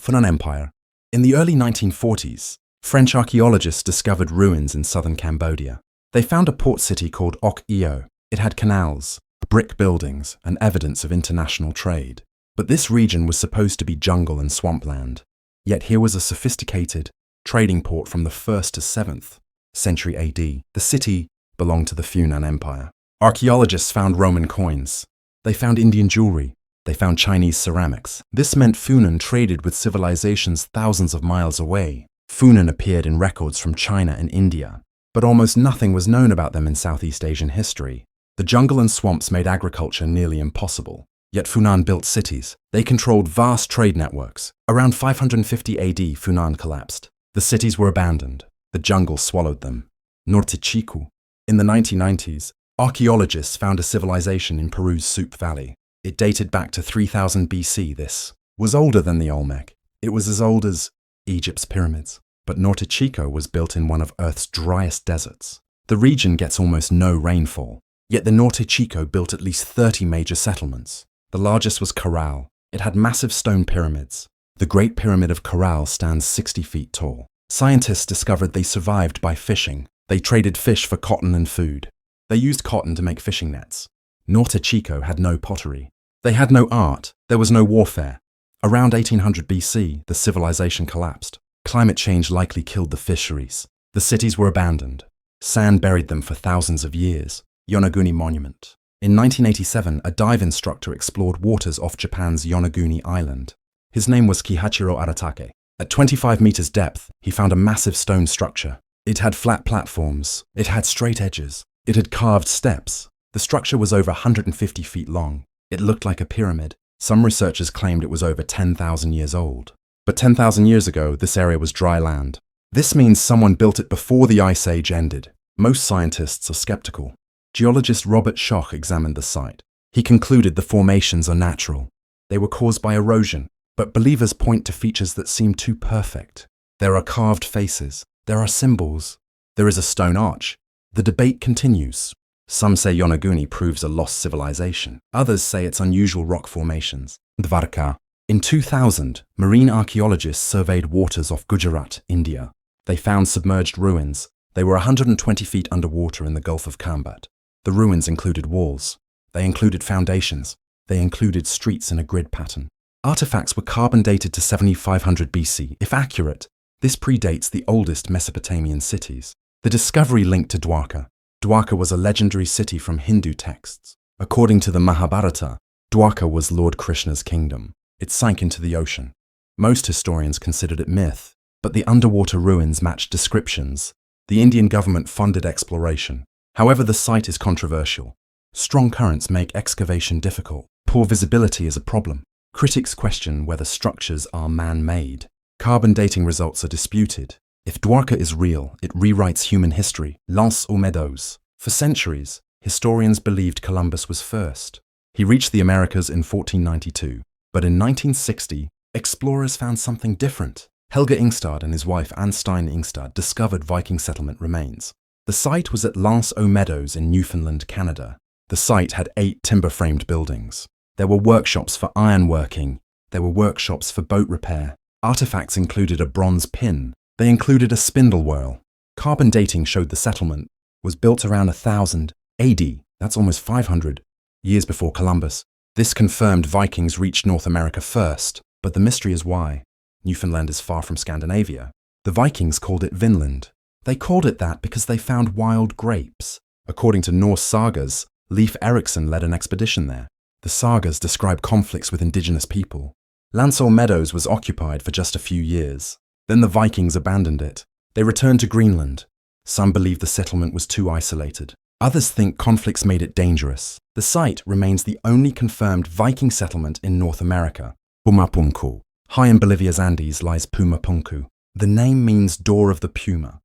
Funan Empire. In the early 1940s, French archaeologists discovered ruins in southern Cambodia. They found a port city called Ok Eo. It had canals, brick buildings, and evidence of international trade. But this region was supposed to be jungle and swampland. Yet here was a sophisticated trading port from the 1st to 7th century AD. The city belonged to the Funan Empire. Archaeologists found Roman coins. They found Indian jewelry. They found Chinese ceramics. This meant Funan traded with civilizations thousands of miles away. Funan appeared in records from China and India, but almost nothing was known about them in Southeast Asian history. The jungle and swamps made agriculture nearly impossible. Yet Funan built cities. They controlled vast trade networks. Around 550 AD, Funan collapsed. The cities were abandoned. The jungle swallowed them. Norte Chiku. In the 1990s, archaeologists found a civilization in Peru's Supe Valley. It dated back to 3000 BC. This was older than the Olmec. It was as old as Egypt's pyramids. But Norte Chico was built in one of Earth's driest deserts. The region gets almost no rainfall. Yet the Norte Chico built at least 30 major settlements. The largest was Caral. It had massive stone pyramids. The Great Pyramid of Caral stands 60 feet tall. Scientists discovered they survived by fishing. They traded fish for cotton and food. They used cotton to make fishing nets. Norte Chico had no pottery. They had no art. There was no warfare. Around 1800 BC, the civilization collapsed. Climate change likely killed the fisheries. The cities were abandoned. Sand buried them for thousands of years. Yonaguni Monument. In 1987, a dive instructor explored waters off Japan's Yonaguni Island. His name was Kihachiro Aratake. At 25 meters depth, he found a massive stone structure. It had flat platforms. It had straight edges. It had carved steps. The structure was over 150 feet long. It looked like a pyramid. Some researchers claimed it was over 10,000 years old. But 10,000 years ago, this area was dry land. This means someone built it before the Ice Age ended. Most scientists are skeptical. Geologist Robert Schoch examined the site. He concluded the formations are natural. They were caused by erosion, but believers point to features that seem too perfect. There are carved faces. There are symbols. There is a stone arch. The debate continues. Some say Yonaguni proves a lost civilization. Others say it's unusual rock formations. Dvarka. In 2000, marine archaeologists surveyed waters off Gujarat, India. They found submerged ruins. They were 120 feet underwater in the Gulf of Kambat. The ruins included walls. They included foundations. They included streets in a grid pattern. Artifacts were carbon dated to 7500 BC. If accurate, this predates the oldest Mesopotamian cities. The discovery linked to Dwarka. Dwarka was a legendary city from Hindu texts. According to the Mahabharata, Dwarka was Lord Krishna's kingdom. It sank into the ocean. Most historians considered it myth, but the underwater ruins matched descriptions. The Indian government funded exploration. However, the site is controversial. Strong currents make excavation difficult. Poor visibility is a problem. Critics question whether structures are man-made. Carbon dating results are disputed. If Dwarka is real, it rewrites human history. L'Anse aux Meadows. For centuries, historians believed Columbus was first. He reached the Americas in 1492. But in 1960, explorers found something different. Helge Ingstad and his wife Anne Stein Ingstad discovered Viking settlement remains. The site was at L'Anse aux Meadows in Newfoundland, Canada. The site had 8 timber-framed buildings. There were workshops for ironworking. There were workshops for boat repair. Artifacts included a bronze pin. They included a spindle whorl. Carbon dating showed the settlement was built around 1000 AD. That's almost 500 years before Columbus. This confirmed Vikings reached North America first, but the mystery is why. Newfoundland is far from Scandinavia. The Vikings called it Vinland. They called it that because they found wild grapes. According to Norse sagas, Leif Erikson led an expedition there. The sagas describe conflicts with indigenous people. L'Anse aux Meadows was occupied for just a few years. Then the Vikings abandoned it. They returned to Greenland. Some believe the settlement was too isolated. Others think conflicts made it dangerous. The site remains the only confirmed Viking settlement in North America. Pumapunku. High in Bolivia's Andes lies Pumapunku. The name means door of the puma.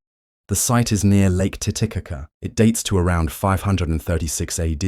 The site is near Lake Titicaca. It dates to around 536 AD.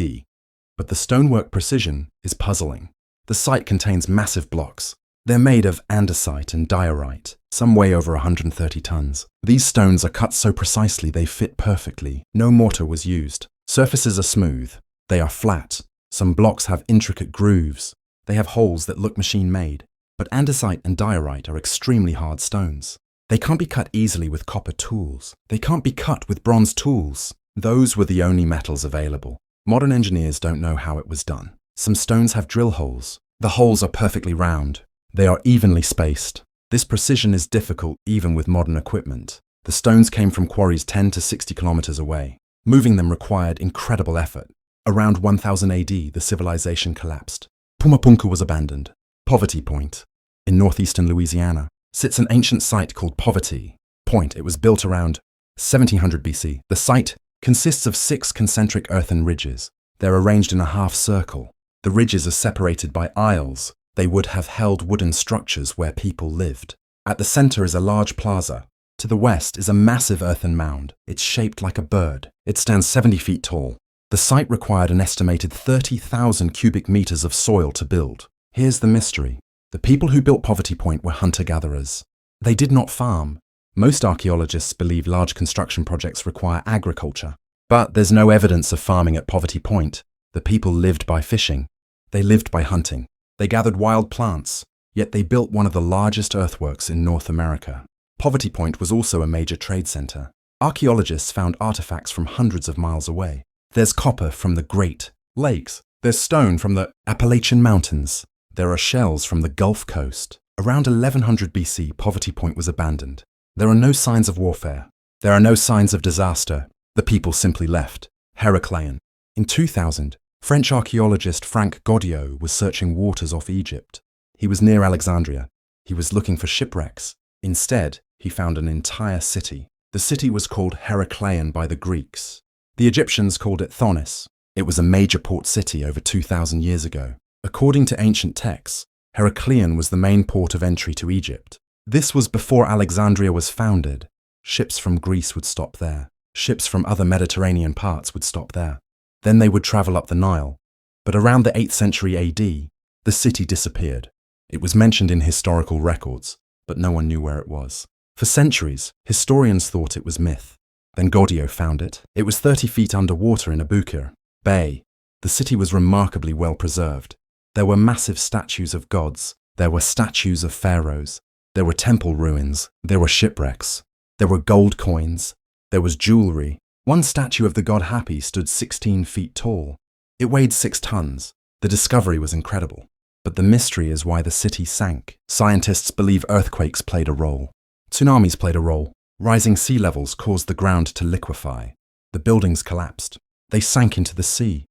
But the stonework precision is puzzling. The site contains massive blocks. They're made of andesite and diorite. Some weigh over 130 tons. These stones are cut so precisely they fit perfectly. No mortar was used. Surfaces are smooth. They are flat. Some blocks have intricate grooves. They have holes that look machine-made. But andesite and diorite are extremely hard stones. They can't be cut easily with copper tools. They can't be cut with bronze tools. Those were the only metals available. Modern engineers don't know how it was done. Some stones have drill holes. The holes are perfectly round. They are evenly spaced. This precision is difficult even with modern equipment. The stones came from quarries 10 to 60 kilometers away. Moving them required incredible effort. Around 1000 AD, the civilization collapsed. Pumapunku was abandoned. Poverty Point, in northeastern Louisiana, sits an ancient site called Poverty Point. It was built around 1700 BC. The site consists of 6 concentric earthen ridges. They're arranged in a half circle. The ridges are separated by aisles. They would have held wooden structures where people lived. At the center is a large plaza. To the west is a massive earthen mound. It's shaped like a bird. It stands 70 feet tall. The site required an estimated 30,000 cubic meters of soil to build. Here's the mystery. The people who built Poverty Point were hunter-gatherers. They did not farm. Most archaeologists believe large construction projects require agriculture. But there's no evidence of farming at Poverty Point. The people lived by fishing. They lived by hunting. They gathered wild plants, yet they built one of the largest earthworks in North America. Poverty Point was also a major trade center. Archaeologists found artifacts from hundreds of miles away. There's copper from the Great Lakes. There's stone from the Appalachian Mountains. There are shells from the Gulf Coast. Around 1100 BC, Poverty Point was abandoned. There are no signs of warfare. There are no signs of disaster. The people simply left. Heracleion. In 2000, French archaeologist Franck Goddio was searching waters off Egypt. He was near Alexandria. He was looking for shipwrecks. Instead, he found an entire city. The city was called Heracleion by the Greeks. The Egyptians called it Thonis. It was a major port city over 2,000 years ago. According to ancient texts, Heracleion was the main port of entry to Egypt. This was before Alexandria was founded. Ships from Greece would stop there. Ships from other Mediterranean parts would stop there. Then they would travel up the Nile. But around the 8th century AD, the city disappeared. It was mentioned in historical records, but no one knew where it was. For centuries, historians thought it was myth. Then Goddio found it. It was 30 feet underwater in Abukir Bay. The city was remarkably well preserved. There were massive statues of gods. There were statues of pharaohs. There were temple ruins. There were shipwrecks. There were gold coins. There was jewelry. One statue of the god Hapi stood 16 feet tall. It weighed 6 tons. The discovery was incredible. But the mystery is why the city sank. Scientists believe earthquakes played a role. Tsunamis played a role. Rising sea levels caused the ground to liquefy. The buildings collapsed. They sank into the sea.